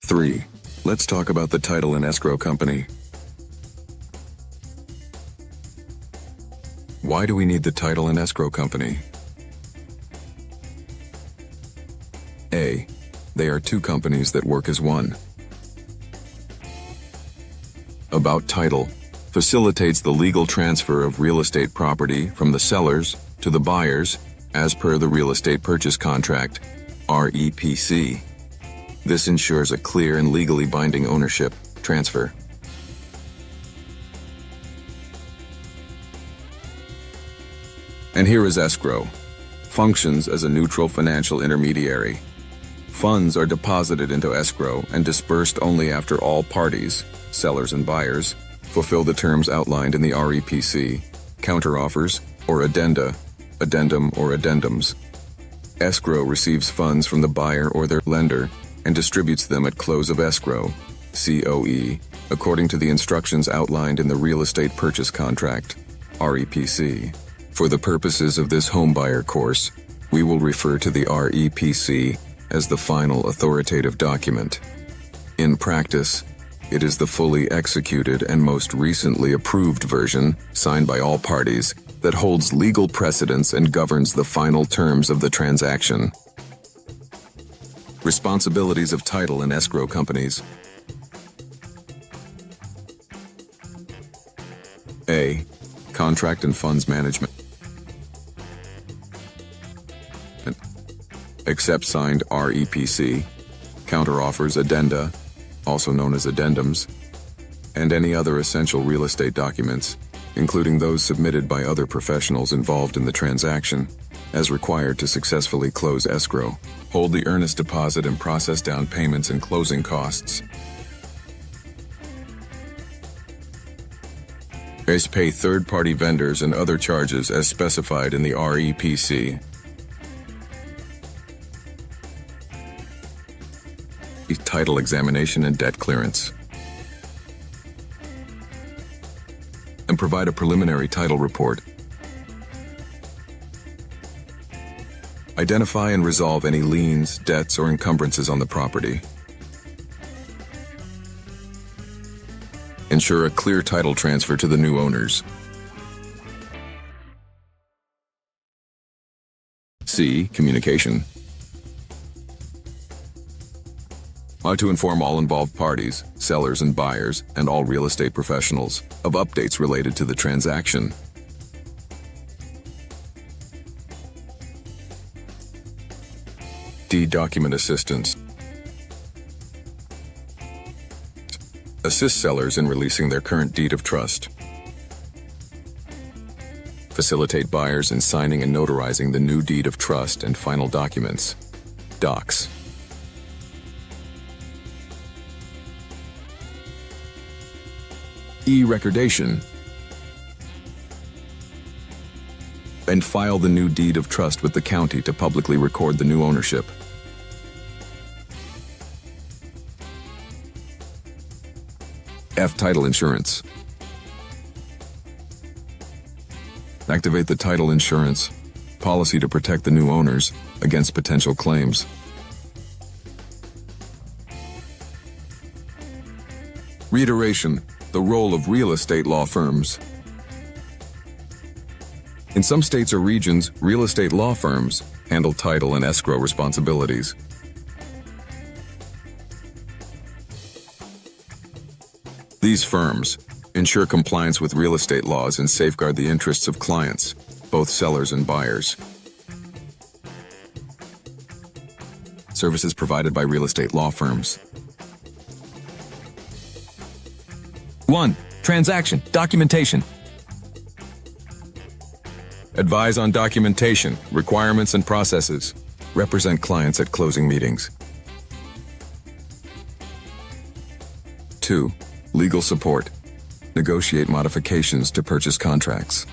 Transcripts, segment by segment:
3. Let's talk about the title and escrow company. Why do we need the title and escrow company? A. They are two companies that work as one. About title facilitates the legal transfer of real estate property from the sellers to the buyers as per the real estate purchase contract, R.E.P.C. This ensures a clear and legally binding ownership transfer. And here is escrow. Functions as a neutral financial intermediary. Funds are deposited into escrow and dispersed only after all parties, sellers and buyers, fulfill the terms outlined in the R.E.P.C, counteroffers, or addenda, addendum or addendums. Escrow receives funds from the buyer or their lender and distributes them at close of escrow, COE, according to the instructions outlined in the real estate purchase contract, R.E.P.C. For the purposes of this homebuyer course, we will refer to the R.E.P.C as the final authoritative document. In practice, it is the fully executed and most recently approved version, signed by all parties, that holds legal precedence and governs the final terms of the transaction. Responsibilities of title and escrow companies. A. Contract and funds management. Accept signed R.E.P.C, counteroffers, addenda, also known as addendums, and any other essential real estate documents, including those submitted by other professionals involved in the transaction, as required to successfully close escrow. Hold the earnest deposit and process down payments and closing costs. Pay third-party vendors and other charges as specified in the R.E.P.C. Title examination and debt clearance. And provide a preliminary title report. Identify and resolve any liens, debts, or encumbrances on the property. Ensure a clear title transfer to the new owners. C. Communication. To inform all involved parties, sellers and buyers, and all real estate professionals of updates related to the transaction. D. Document assistance. Assist sellers in releasing their current deed of trust. Facilitate buyers in signing and notarizing the new deed of trust and final documents, docs. E. Recordation. And file the new deed of trust with the county to publicly record the new ownership. F. Title insurance. Activate the title insurance policy to protect the new owners against potential claims. Reiteration. The role of real estate law firms. In some states or regions, real estate law firms handle title and escrow responsibilities. These firms ensure compliance with real estate laws and safeguard the interests of clients, both sellers and buyers. Services provided by real estate law firms. 1. Transaction documentation. Advise on documentation, requirements, and processes. Represent clients at closing meetings. 2. Legal support. Negotiate modifications to purchase contracts.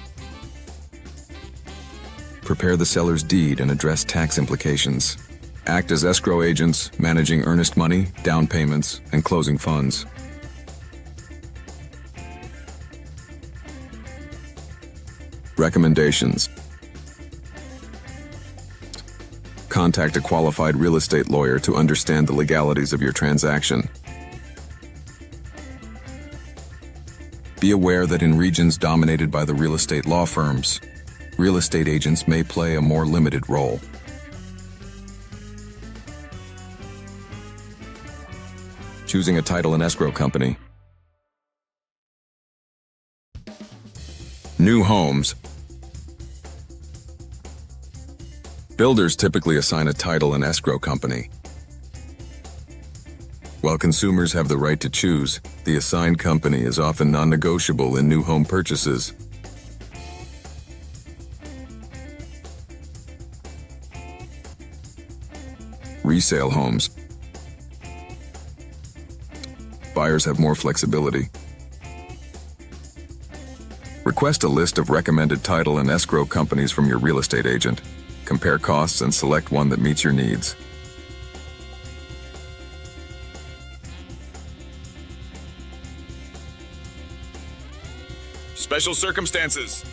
Prepare the seller's deed and address tax implications. Act as escrow agents, managing earnest money, down payments, and closing funds. Recommendations. Contact a qualified real estate lawyer to understand the legalities of your transaction. Be aware that in regions dominated by the real estate law firms, real estate agents may play a more limited role. Choosing a title and escrow company. New homes. Builders typically assign a title and escrow company. While consumers have the right to choose, the assigned company is often non-negotiable in new home purchases. Resale homes. Buyers have more flexibility. Request a list of recommended title and escrow companies from your real estate agent. Compare costs and select one that meets your needs. Special circumstances.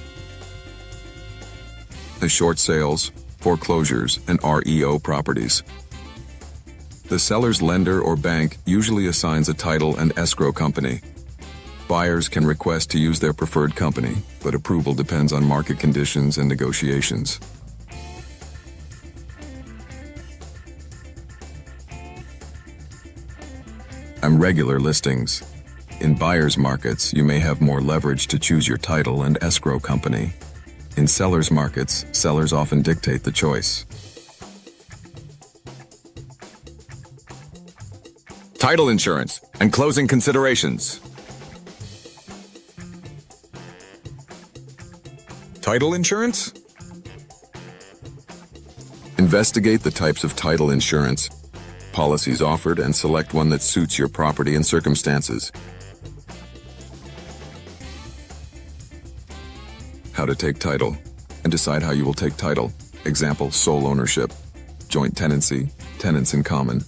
The short sales, foreclosures, and REO properties. The seller's lender or bank usually assigns a title and escrow company. Buyers can request to use their preferred company, but approval depends on market conditions and negotiations. Regular listings. In buyer's markets, you may have more leverage to choose your title and escrow company. In seller's markets, sellers often dictate the choice. Title insurance and closing considerations. Title insurance? Investigate the types of title insurance, policies offered, and select one that suits your property and circumstances. How to take title and decide how you will take title. Example, sole ownership, joint tenancy, tenants in common.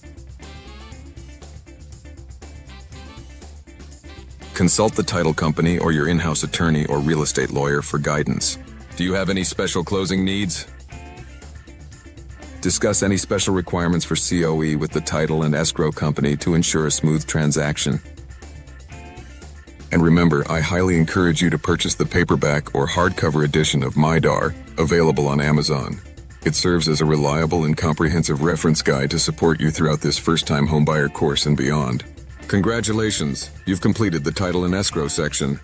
Consult the title company or your in-house attorney or real estate lawyer for guidance. Do you have any special closing needs? Discuss any special requirements for COE with the title and escrow company to ensure a smooth transaction. And remember, I highly encourage you to purchase the paperback or hardcover edition of MYDAR, available on Amazon. It serves as a reliable and comprehensive reference guide to support you throughout this first-time homebuyer course and beyond. Congratulations, you've completed the title and escrow section.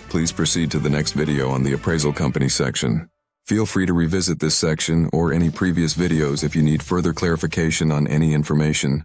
Please proceed to the next video on the appraisal company section. Feel free to revisit this section or any previous videos if you need further clarification on any information.